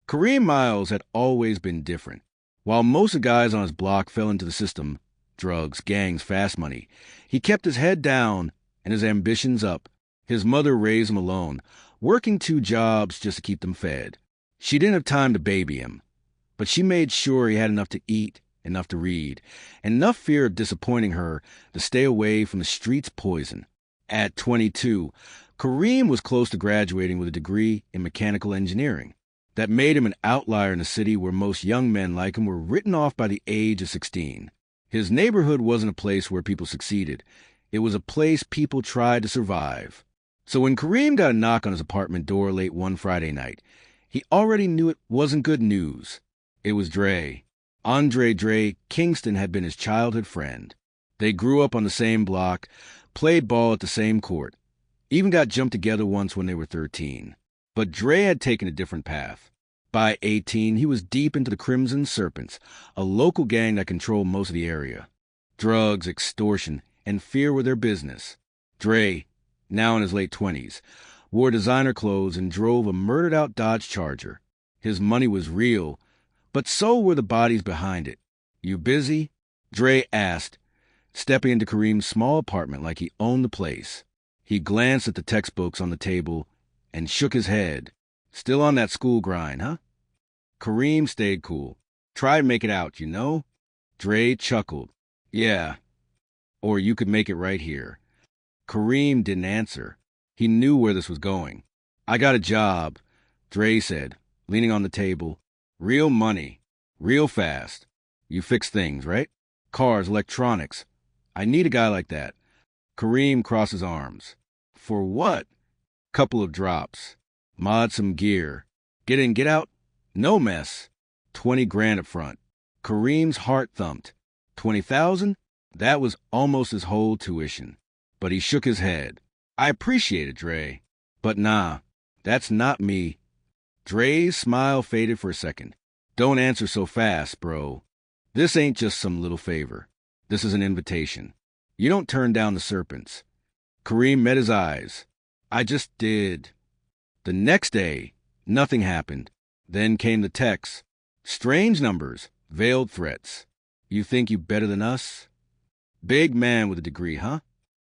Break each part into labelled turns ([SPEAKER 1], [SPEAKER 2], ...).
[SPEAKER 1] Kareem Miles had always been different. While most of the guys on his block fell into the system, drugs, gangs, fast money, he kept his head down and his ambitions up. His mother raised him alone, working 2 jobs just to keep them fed. She didn't have time to baby him, but she made sure he had enough to eat, enough to read, and enough fear of disappointing her to stay away from the street's poison. At 22, Kareem was close to graduating with a degree in mechanical engineering. That made him an outlier in a city where most young men like him were written off by the age of 16. His neighborhood wasn't a place where people succeeded. It was a place people tried to survive. So when Kareem got a knock on his apartment door late one Friday night, he already knew it wasn't good news. It was Dre. Andre Dre Kingston had been his childhood friend. They grew up on the same block, played ball at the same court, even got jumped together once when they were 13. But Dre had taken a different path. By 18, he was deep into the Crimson Serpents, a local gang that controlled most of the area. Drugs, extortion, and fear were their business. Dre, now in his late 20s, wore designer clothes and drove a murdered-out Dodge Charger. His money was real, but so were the bodies behind it. "You busy?" Dre asked, stepping into Kareem's small apartment like he owned the place. He glanced at the textbooks on the table and shook his head. "Still on that school grind, huh?" Kareem stayed cool. "Try and make it out, you know?" Dre chuckled. "Yeah. Or you could make it right here." Kareem didn't answer. He knew where this was going. "I got a job," Dre said, leaning on the table. "Real money. Real fast. You fix things, right? Cars, electronics. I need a guy like that." Kareem crossed his arms. "For what?" "Couple of drops. Mod some gear. Get in, get out. No mess. 20 grand up front." Kareem's heart thumped. 20,000? That was almost his whole tuition. But he shook his head. "I appreciate it, Dre. But nah, that's not me." Dre's smile faded for a second. "Don't answer so fast, bro. This ain't just some little favor. This is an invitation. You don't turn down the Serpents." Kareem met his eyes. "I just did." The next day, nothing happened. Then came the texts. Strange numbers, veiled threats. "You think you better than us?" "Big man with a degree, huh?"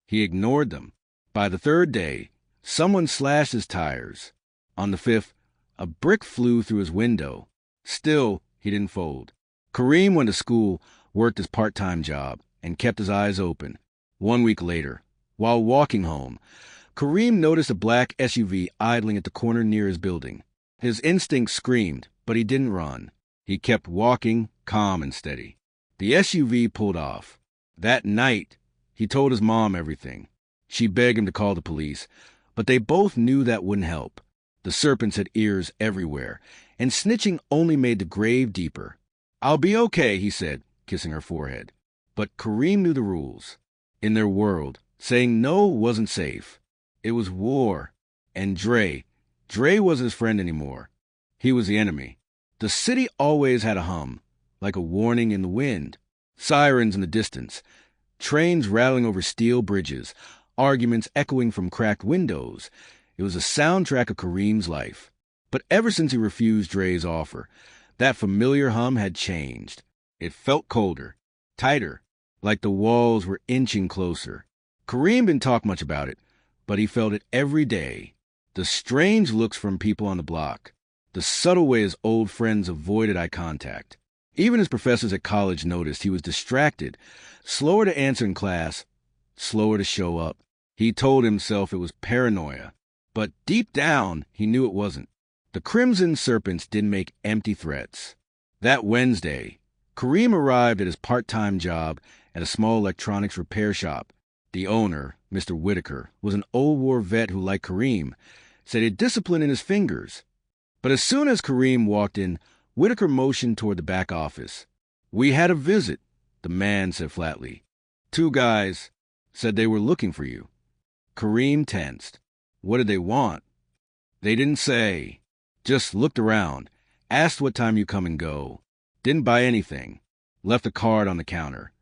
[SPEAKER 1] He ignored them. By the third day, someone slashed his tires. On the fifth, a brick flew through his window. Still, he didn't fold. Kareem went to school, worked his part-time job, and kept his eyes open. 1 week later, while walking home, Kareem noticed a black SUV idling at the corner near his building. His instinct screamed, but he didn't run. He kept walking, calm and steady. The SUV pulled off. That night, he told his mom everything. She begged him to call the police, but they both knew that wouldn't help. The Serpents had ears everywhere, and snitching only made the grave deeper. "I'll be okay," he said, kissing her forehead. But Kareem knew the rules. In their world, saying no wasn't safe. It was war. And Dre wasn't his friend anymore. He was the enemy. The city always had a hum, like a warning in the wind. Sirens in the distance, trains rattling over steel bridges, arguments echoing from cracked windows. It was a soundtrack of Kareem's life. But ever since he refused Dre's offer, that familiar hum had changed. It felt colder, tighter, like the walls were inching closer. Kareem didn't talk much about it, but he felt it every day. The strange looks from people on the block, the subtle way his old friends avoided eye contact. Even his professors at college noticed he was distracted, slower to answer in class, slower to show up. He told himself it was paranoia, but deep down, he knew it wasn't. The Crimson Serpents didn't make empty threats. That Wednesday, Kareem arrived at his part-time job at a small electronics repair shop. The owner, Mr. Whitaker, was an old war vet who, like Kareem, said he had discipline in his fingers. But as soon as Kareem walked in, Whitaker motioned toward the back office. "We had a visit," the man said flatly. "2 guys said they were looking for you." Kareem tensed. What did they want? They didn't say. Just looked around, asked what time you come and go. Didn't buy anything. Left a card on the counter.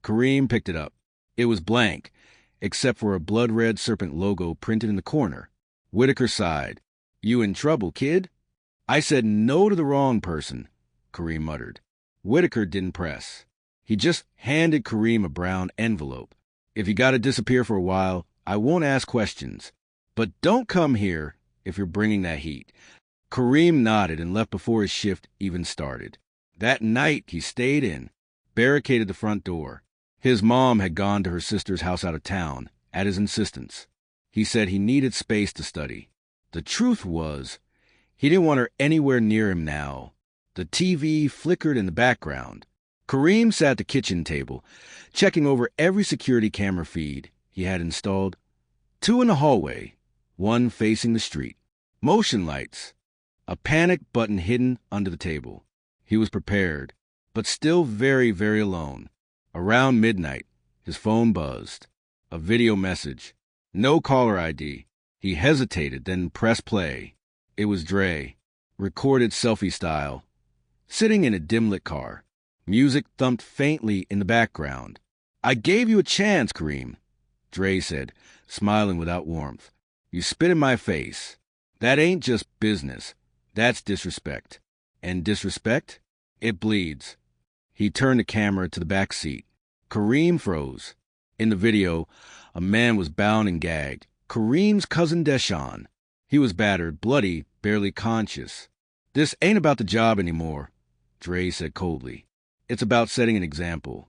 [SPEAKER 1] Kareem picked it up. It was blank, except for a blood-red serpent logo printed in the corner. Whitaker sighed. "You in trouble, kid?" I said no to the wrong person, Kareem muttered. Whitaker didn't press. He just handed Kareem a brown envelope. If you gotta disappear for a while, I won't ask questions. But don't come here if you're bringing that heat. Kareem nodded and left before his shift even started. That night, he stayed in, barricaded the front door. His mom had gone to her sister's house out of town, at his insistence. He said he needed space to study. The truth was, he didn't want her anywhere near him now. The TV flickered in the background. Kareem sat at the kitchen table, checking over every security camera feed he had installed. 2 in the hallway, 1 facing the street. Motion lights. A panic button hidden under the table. He was prepared, but still very, very alone. Around midnight, his phone buzzed. A video message. No caller ID. He hesitated, then pressed play. It was Dre, recorded selfie style, sitting in a dim-lit car. Music thumped faintly in the background. I gave you a chance, Kareem, Dre said, smiling without warmth. You spit in my face. That ain't just business. That's disrespect. And disrespect? It bleeds. He turned the camera to the back seat. Kareem froze. In the video, a man was bound and gagged. Kareem's cousin Deshaun. He was battered, bloody, barely conscious. This ain't about the job anymore, Dre said coldly. It's about setting an example.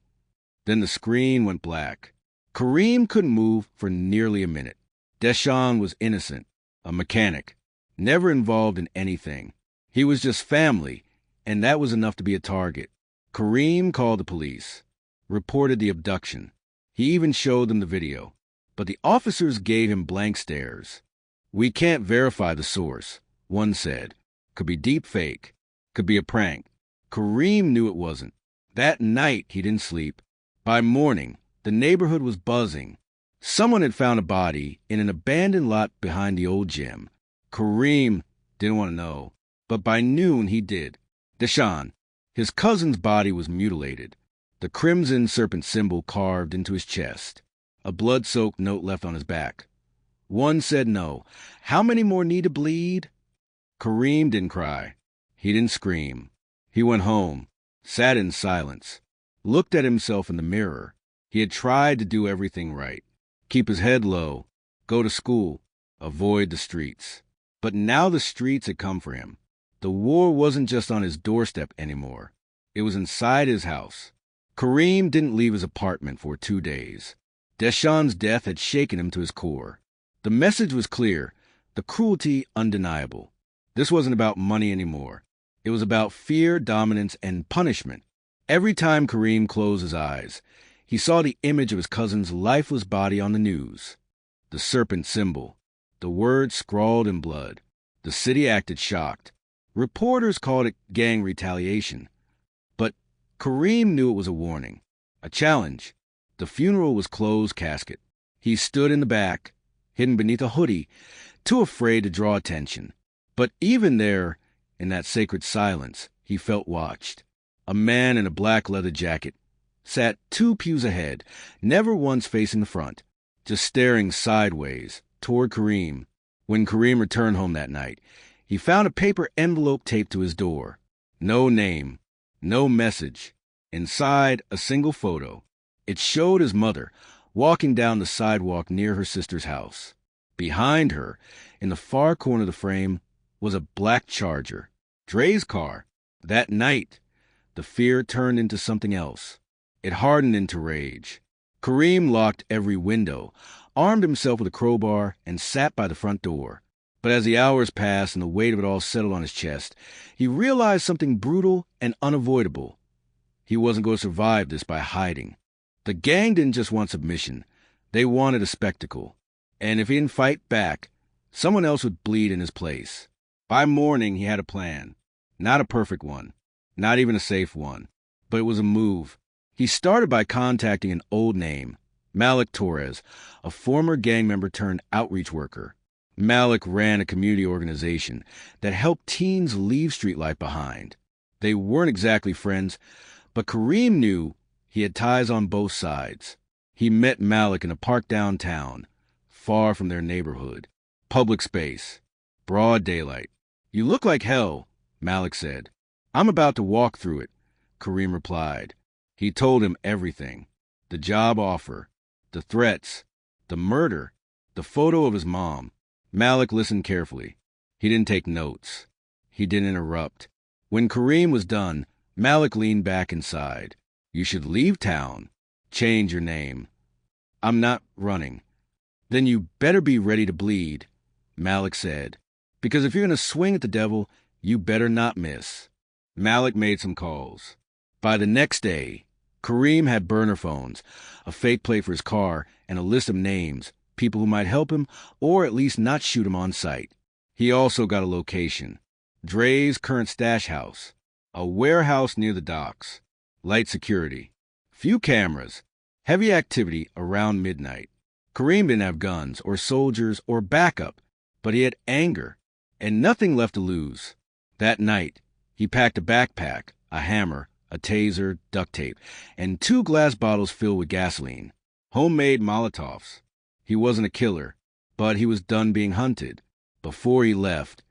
[SPEAKER 1] Then the screen went black. Kareem couldn't move for nearly a minute. Deshaun was innocent, a mechanic, never involved in anything. He was just family, and that was enough to be a target. Kareem called the police, reported the abduction. He even showed them the video. But the officers gave him blank stares. We can't verify the source, one said. Could be deep fake. Could be a prank. Kareem knew it wasn't. That night, he didn't sleep. By morning, the neighborhood was buzzing. Someone had found a body in an abandoned lot behind the old gym. Kareem didn't want to know, but by noon he did. Deshaun, his cousin's body was mutilated, the crimson serpent symbol carved into his chest, a blood-soaked note left on his back. One said no. How many more need to bleed? Kareem didn't cry. He didn't scream. He went home, sat in silence, looked at himself in the mirror. He had tried to do everything right. Keep his head low, go to school, avoid the streets. But now the streets had come for him. The war wasn't just on his doorstep anymore. It was inside his house. Kareem didn't leave his apartment for 2 days. Deshaun's death had shaken him to his core. The message was clear, the cruelty undeniable. This wasn't about money anymore. It was about fear, dominance, and punishment. Every time Kareem closed his eyes, he saw the image of his cousin's lifeless body on the news. The serpent symbol, the words scrawled in blood. The city acted shocked. Reporters called it gang retaliation. But Kareem knew it was a warning, a challenge. The funeral was closed casket. He stood in the back, hidden beneath a hoodie, too afraid to draw attention. But even there, in that sacred silence, he felt watched. A man in a black leather jacket sat 2 pews ahead, never once facing the front, just staring sideways toward Kareem. When Kareem returned home that night, he found a paper envelope taped to his door. No name, no message. Inside, a single photo. It showed his mother walking down the sidewalk near her sister's house. Behind her, in the far corner of the frame, was a black Charger, Dre's car. That night, the fear turned into something else. It hardened into rage. Kareem locked every window, armed himself with a crowbar, and sat by the front door. But as the hours passed and the weight of it all settled on his chest, he realized something brutal and unavoidable. He wasn't going to survive this by hiding. The gang didn't just want submission. They wanted a spectacle. And if he didn't fight back, someone else would bleed in his place. By morning, he had a plan. Not a perfect one. Not even a safe one. But it was a move. He started by contacting an old name, Malik Torres, a former gang member turned outreach worker. Malik ran a community organization that helped teens leave street life behind. They weren't exactly friends, but Kareem knew he had ties on both sides. He met Malik in a park downtown, far from their neighborhood. Public space. Broad daylight. You look like hell, Malik said. I'm about to walk through it, Kareem replied. He told him everything. The job offer, the threats, the murder, the photo of his mom. Malik listened carefully. He didn't take notes. He didn't interrupt. When Kareem was done, Malik leaned back and sighed. You should leave town. Change your name. I'm not running. Then you better be ready to bleed, Malik said. Because if you're going to swing at the devil, you better not miss. Malik made some calls. By the next day, Kareem had burner phones, a fake plate for his car, and a list of names, people who might help him or at least not shoot him on sight. He also got a location. Dre's current stash house, a warehouse near the docks, light security, few cameras, heavy activity around midnight. Kareem didn't have guns or soldiers or backup, but he had anger and nothing left to lose. That night, he packed a backpack, a hammer, a taser, duct tape, and 2 glass bottles filled with gasoline, homemade Molotovs. He wasn't a killer, but he was done being hunted. Before he left,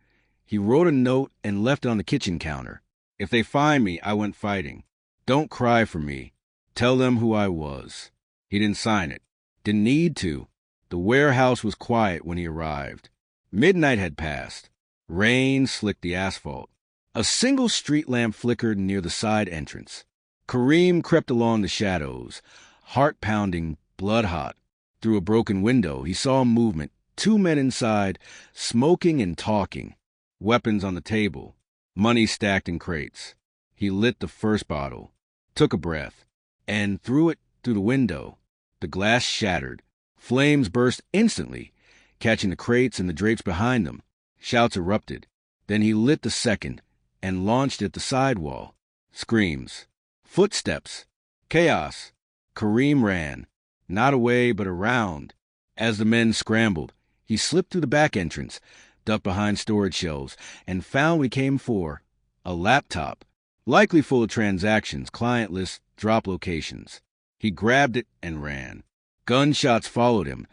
[SPEAKER 1] he wrote a note and left it on the kitchen counter. If they find me, I went fighting. Don't cry for me. Tell them who I was. He didn't sign it. Didn't need to. The warehouse was quiet when he arrived. Midnight had passed. Rain slicked the asphalt. A single street lamp flickered near the side entrance. Kareem crept along the shadows, heart pounding, blood hot. Through a broken window, he saw movement, 2 men inside, smoking and talking. Weapons on the table, money stacked in crates. He lit the first bottle, took a breath, and threw it through the window. The glass shattered. Flames burst instantly, catching the crates and the drapes behind them. Shouts erupted. Then he lit the second and launched at the sidewall. Screams. Footsteps. Chaos. Kareem ran. Not away, but around. As the men scrambled, he slipped through the back entrance, ducked behind storage shelves, and found what he came for, a laptop, likely full of transactions, client lists, drop locations. He grabbed it and ran. Gunshots followed him,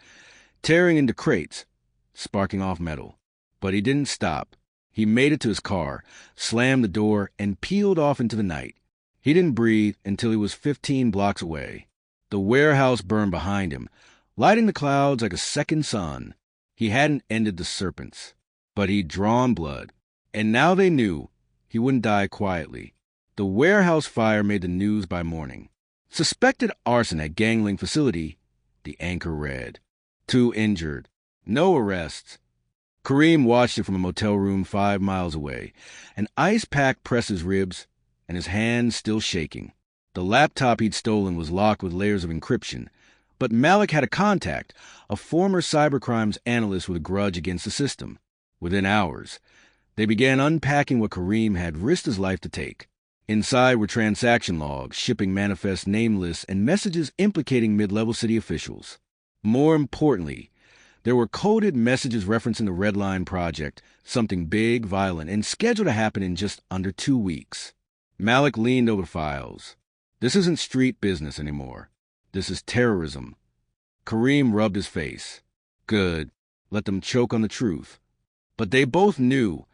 [SPEAKER 1] tearing into crates, sparking off metal. But he didn't stop. He made it to his car, slammed the door, and peeled off into the night. He didn't breathe until he was 15 blocks away. The warehouse burned behind him, lighting the clouds like a second sun. He hadn't ended the serpents, but he'd drawn blood. And now they knew he wouldn't die quietly. The warehouse fire made the news by morning. Suspected arson at Gangling facility, the anchor read. 2 injured. No arrests. Kareem watched it from a motel room 5 miles away, an ice pack pressed his ribs, and his hands still shaking. The laptop he'd stolen was locked with layers of encryption, but Malik had a contact, a former cybercrimes analyst with a grudge against the system. Within hours, they began unpacking what Kareem had risked his life to take. Inside were transaction logs, shipping manifests, name lists, and messages implicating mid-level city officials. More importantly, there were coded messages referencing the Red Line Project, something big, violent, and scheduled to happen in just under 2 weeks. Malik leaned over the files. This isn't street business anymore. This is terrorism. Kareem rubbed his face. Good. Let them choke on the truth. But they both knew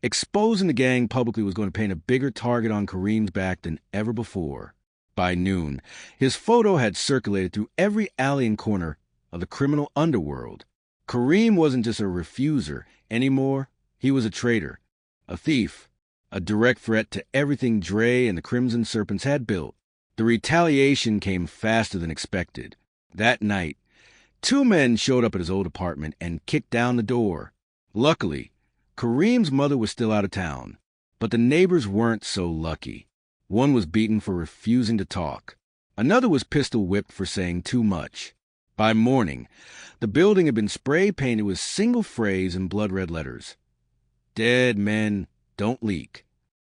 [SPEAKER 1] exposing the gang publicly was going to paint a bigger target on Kareem's back than ever before. By noon, his photo had circulated through every alley and corner of the criminal underworld. Kareem wasn't just a refuser anymore. He was a traitor, a thief, a direct threat to everything Dre and the Crimson Serpents had built. The retaliation came faster than expected. That night, 2 men showed up at his old apartment and kicked down the door. Luckily, Kareem's mother was still out of town, but the neighbors weren't so lucky. One was beaten for refusing to talk. Another was pistol whipped for saying too much. By morning, the building had been spray painted with single phrase in blood-red letters. Dead men don't leak.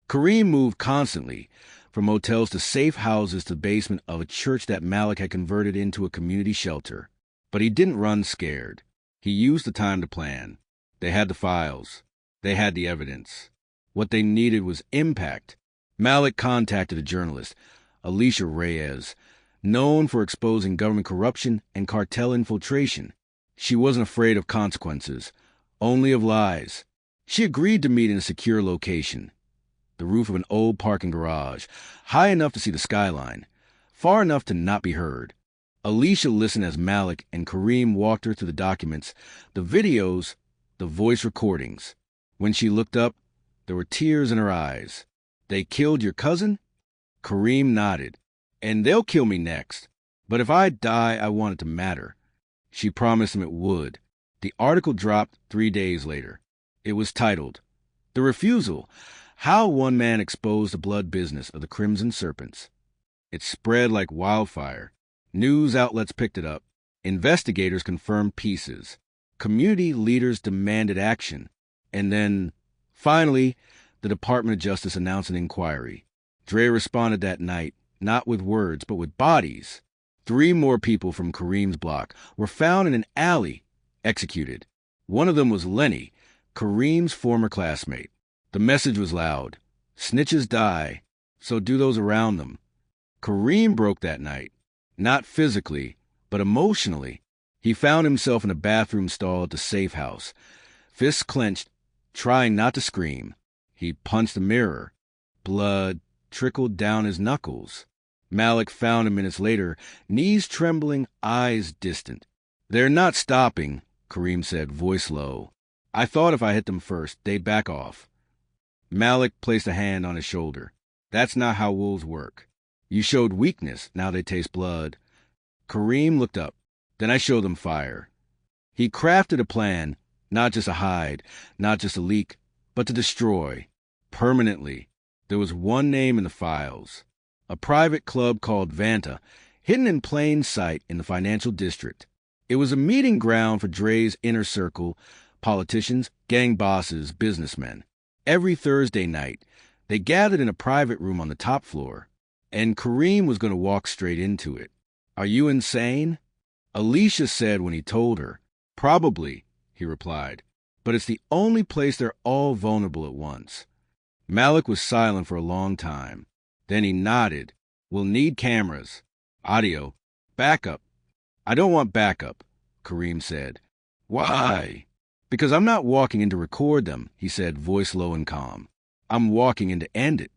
[SPEAKER 1] Kareem moved constantly, from motels to safe houses to the basement of a church that Malik had converted into a community shelter. But he didn't run scared. He used the time to plan. They had the files. They had the evidence. What they needed was impact. Malik contacted a journalist, Alicia Reyes, known for exposing government corruption and cartel infiltration. She wasn't afraid of consequences, only of lies. She agreed to meet in a secure location. the roof of an old parking garage, high enough to see the skyline, far enough to not be heard. Alicia listened as Malik and Kareem walked her through the documents, the videos, the voice recordings. When she looked up, there were tears in her eyes. They killed your cousin? Kareem nodded. And they'll kill me next. But if I die, I want it to matter. She promised him it would. The article dropped 3 days later. It was titled, "The Refusal: How One Man Exposed the Blood Business of the Crimson Serpents." It spread like wildfire. News outlets picked it up. Investigators confirmed pieces. Community leaders demanded action. And then, finally, the Department of Justice announced an inquiry. Dre responded that night, not with words, but with bodies. 3 more people from Kareem's block were found in an alley, executed. One of them was Lenny, Kareem's former classmate. The message was loud. Snitches die, so do those around them. Kareem broke that night. Not physically, but emotionally. He found himself in a bathroom stall at the safe house, fists clenched, trying not to scream. He punched the mirror. Blood trickled down his knuckles. Malik found him minutes later, knees trembling, eyes distant. "They're not stopping," Kareem said, voice low. "I thought if I hit them first, they'd back off." Malik placed a hand on his shoulder. "That's not how wolves work. You showed weakness, now they taste blood." Kareem looked up. "Then I show them fire." He crafted a plan, not just a hide, not just a leak, but to destroy. Permanently. There was one name in the files. A private club called Vanta, hidden in plain sight in the financial district. It was a meeting ground for Dre's inner circle, politicians, gang bosses, businessmen. Every Thursday night, they gathered in a private room on the top floor. And Kareem was going to walk straight into it. "Are you insane?" Alicia said when he told her. "Probably," he replied. "But it's the only place they're all vulnerable at once." Malik was silent for a long time. Then he nodded. "We'll need cameras. Audio. Backup." "I don't want backup," Kareem said. "Why?" "Because I'm not walking in to record them," he said, voice low and calm. "I'm walking in to end it."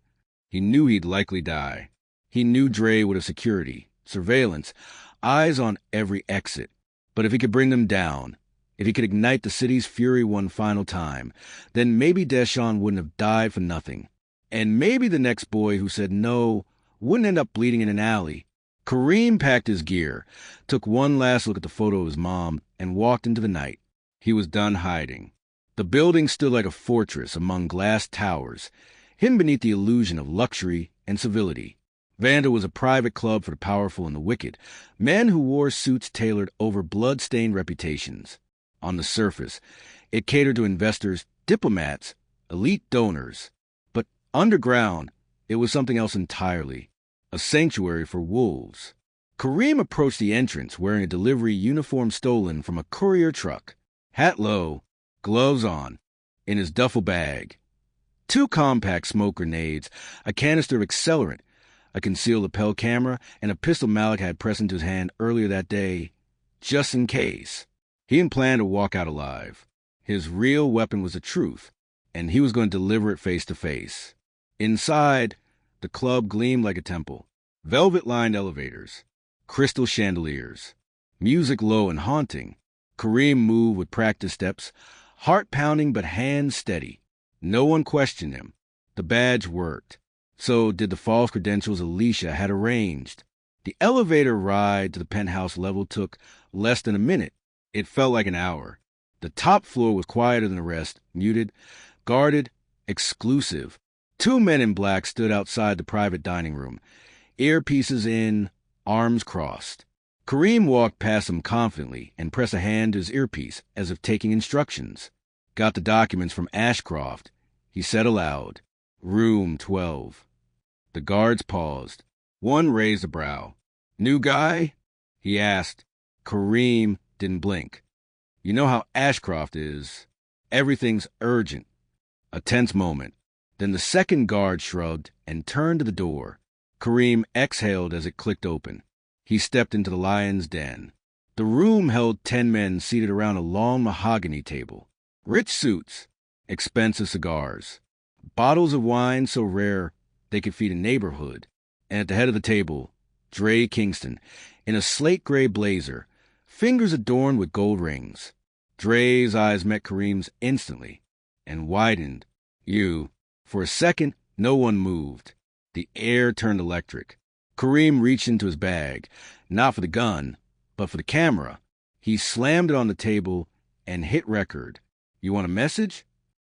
[SPEAKER 1] He knew he'd likely die. He knew Dre would have security, surveillance, eyes on every exit. But if he could bring them down, if he could ignite the city's fury one final time, then maybe Deshaun wouldn't have died for nothing. And maybe the next boy who said no wouldn't end up bleeding in an alley. Kareem packed his gear, took one last look at the photo of his mom, and walked into the night. He was done hiding. The building stood like a fortress among glass towers, hidden beneath the illusion of luxury and civility. Vanta was a private club for the powerful and the wicked, men who wore suits tailored over blood-stained reputations. On the surface, it catered to investors, diplomats, elite donors. But underground, it was something else entirely, a sanctuary for wolves. Kareem approached the entrance wearing a delivery uniform stolen from a courier truck, hat low, gloves on, in his duffel bag. 2 compact smoke grenades, a canister of accelerant, a concealed lapel camera, and a pistol Malik had pressed into his hand earlier that day, just in case. He didn't plan to walk out alive. His real weapon was the truth, and he was going to deliver it face to face. Inside, the club gleamed like a temple. Velvet-lined elevators, crystal chandeliers, music low and haunting. Kareem moved with practice steps, heart pounding but hands steady. No one questioned him. The badge worked. So did the false credentials Alicia had arranged. The elevator ride to the penthouse level took less than a minute. It felt like an hour. The top floor was quieter than the rest, muted, guarded, exclusive. 2 men in black stood outside the private dining room, earpieces in, arms crossed. Kareem walked past them confidently and pressed a hand to his earpiece as if taking instructions. "Got the documents from Ashcroft," he said aloud. "Room 12. The guards paused. One raised a brow. "New guy?" he asked. Kareem didn't blink. "You know how Ashcroft is. Everything's urgent." A tense moment. Then the second guard shrugged and turned to the door. Kareem exhaled as it clicked open. He stepped into the lion's den. The room held 10 men seated around a long mahogany table. Rich suits, expensive cigars. Bottles of wine so rare they could feed a neighborhood. And at the head of the table, Dre Kingston, in a slate-gray blazer, fingers adorned with gold rings. Dre's eyes met Kareem's instantly and widened. For a second, no one moved. The air turned electric. Kareem reached into his bag, not for the gun, but for the camera. He slammed it on the table and hit record. "You want a message?"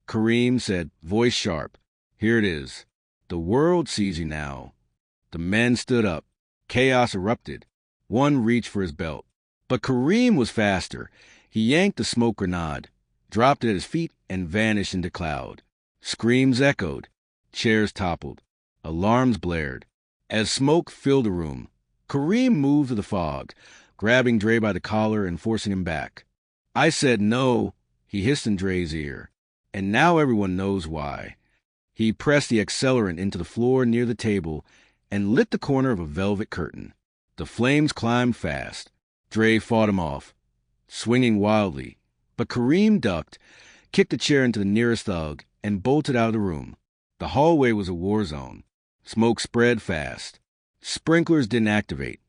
[SPEAKER 1] Kareem said, voice sharp. "Here it is. The world sees you now." The men stood up. Chaos erupted. One reached for his belt. But Kareem was faster. He yanked the smoke grenade, dropped it at his feet, and vanished into cloud. Screams echoed. Chairs toppled. Alarms blared. As smoke filled the room, Kareem moved to the fog, grabbing Dre by the collar and forcing him back. "I said no," he hissed in Dre's ear. "And now everyone knows why." He pressed the accelerant into the floor near the table and lit the corner of a velvet curtain. The flames climbed fast. Dre fought him off, swinging wildly. But Kareem ducked, kicked a chair into the nearest thug, and bolted out of the room. The hallway was a war zone. Smoke spread fast. Sprinklers didn't activate.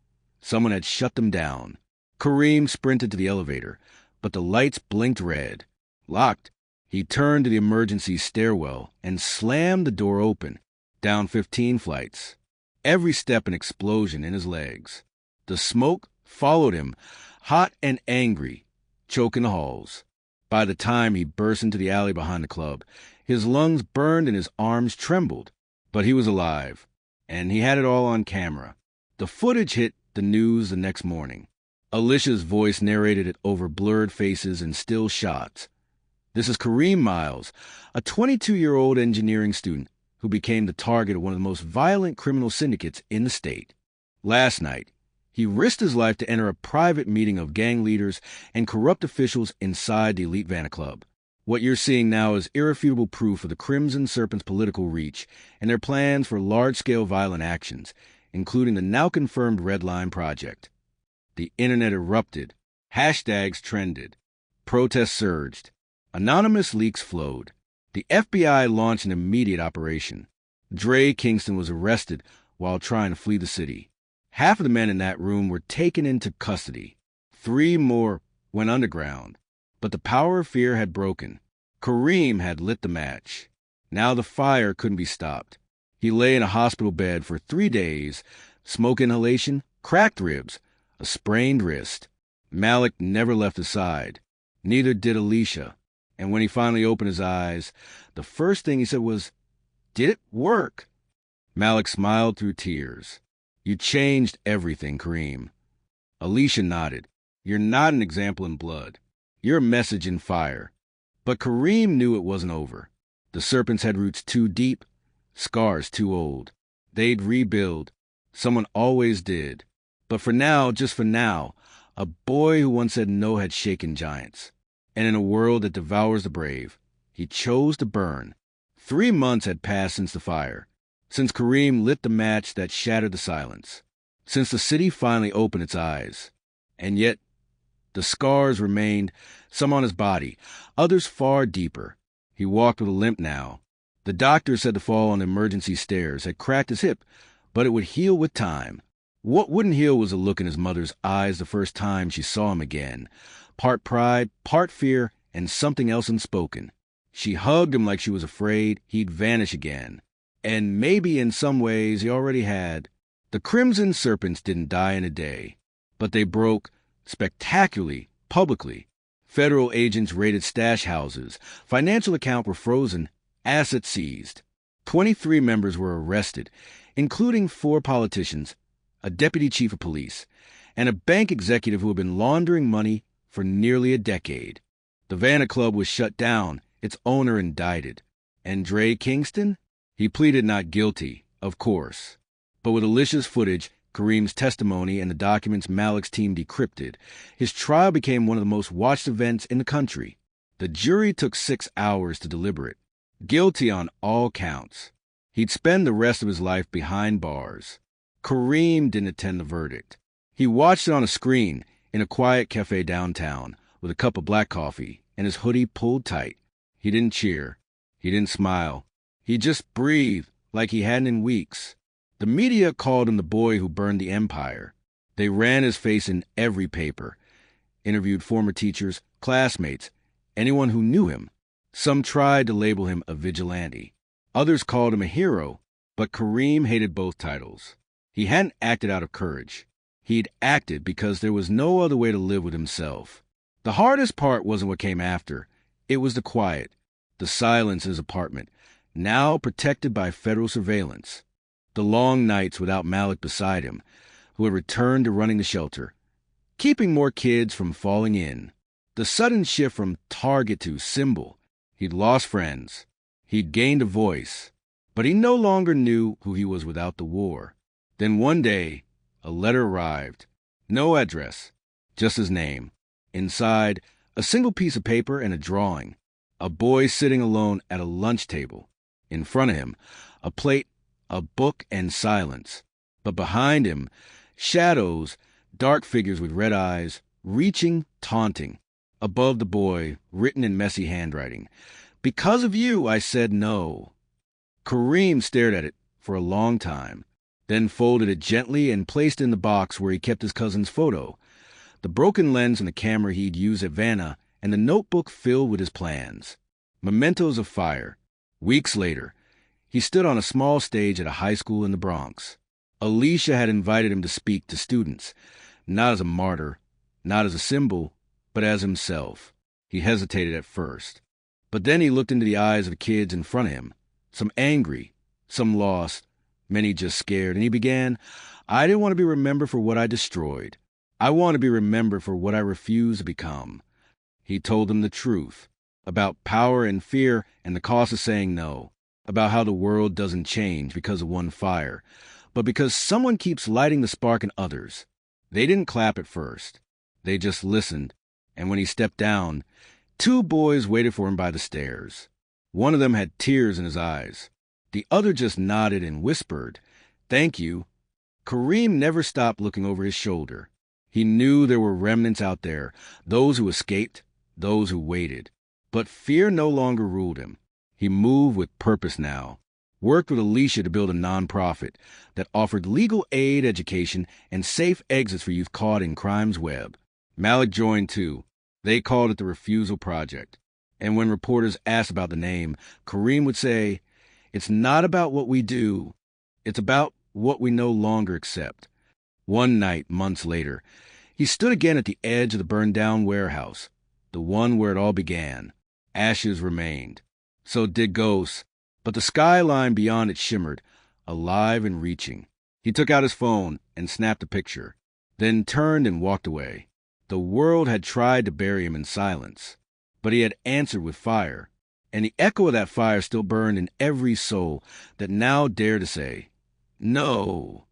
[SPEAKER 1] Someone had shut them down. Kareem sprinted to the elevator, but the lights blinked red. Locked. He turned to the emergency stairwell and slammed the door open. Down 15 flights. Every step an explosion in his legs. The smoke followed him, hot and angry, choking the halls. By the time he burst into the alley behind the club, his lungs burned and his arms trembled. But he was alive, and he had it all on camera. The footage hit the news the next morning. Alicia's voice narrated it over blurred faces and still shots. This is Kareem Miles, a 22-year-old engineering student who became the target of one of the most violent criminal syndicates in the state. Last night, he risked his life to enter a private meeting of gang leaders and corrupt officials inside the elite Vanna Club. What you're seeing now is irrefutable proof of the Crimson Serpent's political reach and their plans for large-scale violent actions, including the now-confirmed Red Line Project. The internet erupted. Hashtags trended. Protests surged. Anonymous leaks flowed. The FBI launched an immediate operation. Dre Kingston was arrested while trying to flee the city. Half of the men in that room were taken into custody. 3 more went underground. But the power of fear had broken. Kareem had lit the match. Now the fire couldn't be stopped. He lay in a hospital bed for 3 days, smoke inhalation, cracked ribs, a sprained wrist. Malik never left his side. Neither did Alicia. And when he finally opened his eyes, the first thing he said was, "Did it work?" Malik smiled through tears. "You changed everything, Kareem." Alicia nodded. "You're not an example in blood. You're a message in fire." But Kareem knew it wasn't over. The serpents had roots too deep, scars too old. They'd rebuild. Someone always did. But for now, just for now, a boy who once said no had shaken giants. And in a world that devours the brave, he chose to burn. 3 months had passed since the fire, since Kareem lit the match that shattered the silence, since the city finally opened its eyes. And yet, the scars remained, some on his body, others far deeper. He walked with a limp now. The doctor said the fall on the emergency stairs had cracked his hip, but it would heal with time. What wouldn't heal was the look in his mother's eyes the first time she saw him again. Part pride, part fear, and something else unspoken. She hugged him like she was afraid he'd vanish again. And maybe in some ways he already had. The Crimson Serpents didn't die in a day, but they broke spectacularly, publicly. Federal agents raided stash houses. Financial accounts were frozen, assets seized. 23 members were arrested, including 4 politicians, a deputy chief of police, and a bank executive who had been laundering money for nearly a decade. The Vanna Club was shut down, its owner indicted. And Dre Kingston? He pleaded not guilty, of course. But with Alicia's footage, Kareem's testimony, and the documents Malik's team decrypted, his trial became one of the most watched events in the country. The jury took 6 hours to deliberate. Guilty on all counts. He'd spend the rest of his life behind bars. Kareem didn't attend the verdict. He watched it on a screen in a quiet cafe downtown with a cup of black coffee and his hoodie pulled tight. He didn't cheer. He didn't smile. He just breathed like he hadn't in weeks. The media called him the boy who burned the empire. They ran his face in every paper, interviewed former teachers, classmates, anyone who knew him. Some tried to label him a vigilante. Others called him a hero, but Kareem hated both titles. He hadn't acted out of courage. He'd acted because there was no other way to live with himself. The hardest part wasn't what came after. It was the quiet, the silence in his apartment, now protected by federal surveillance. The long nights without Malik beside him, who had returned to running the shelter, keeping more kids from falling in. The sudden shift from target to symbol. He'd lost friends. He'd gained a voice. But he no longer knew who he was without the war. Then one day, a letter arrived. No address, just his name. Inside, a single piece of paper and a drawing. A boy sitting alone at a lunch table. In front of him, a plate, a book, and silence. But behind him, shadows, dark figures with red eyes, reaching, taunting. Above the boy, written in messy handwriting. "Because of you, I said no." Kareem stared at it for a long time, then folded it gently and placed it in the box where he kept his cousin's photo, the broken lens and the camera he'd used at Vanna, and the notebook filled with his plans. Mementos of fire. Weeks later, he stood on a small stage at a high school in the Bronx. Alicia had invited him to speak to students, not as a martyr, not as a symbol, but as himself. He hesitated at first. But then he looked into the eyes of the kids in front of him, some angry, some lost, many just scared, and he began, "I didn't want to be remembered for what I destroyed. I want to be remembered for what I refused to become." He told them the truth, about power and fear and the cost of saying no, about how the world doesn't change because of one fire, but because someone keeps lighting the spark in others. They didn't clap at first. They just listened, and when he stepped down, 2 boys waited for him by the stairs. One of them had tears in his eyes. The other just nodded and whispered, "Thank you." Kareem never stopped looking over his shoulder. He knew there were remnants out there, those who escaped, those who waited. But fear no longer ruled him. He moved with purpose now, worked with Alicia to build a nonprofit that offered legal aid, education, and safe exits for youth caught in crime's web. Malik joined too. They called it the Refusal Project. And when reporters asked about the name, Kareem would say, "It's not about what we do. It's about what we no longer accept." One night, months later, he stood again at the edge of the burned-down warehouse, the one where it all began. Ashes remained. So did ghosts, but the skyline beyond it shimmered, alive and reaching. He took out his phone and snapped a picture, then turned and walked away. The world had tried to bury him in silence, but he had answered with fire, and the echo of that fire still burned in every soul that now dared to say, "No."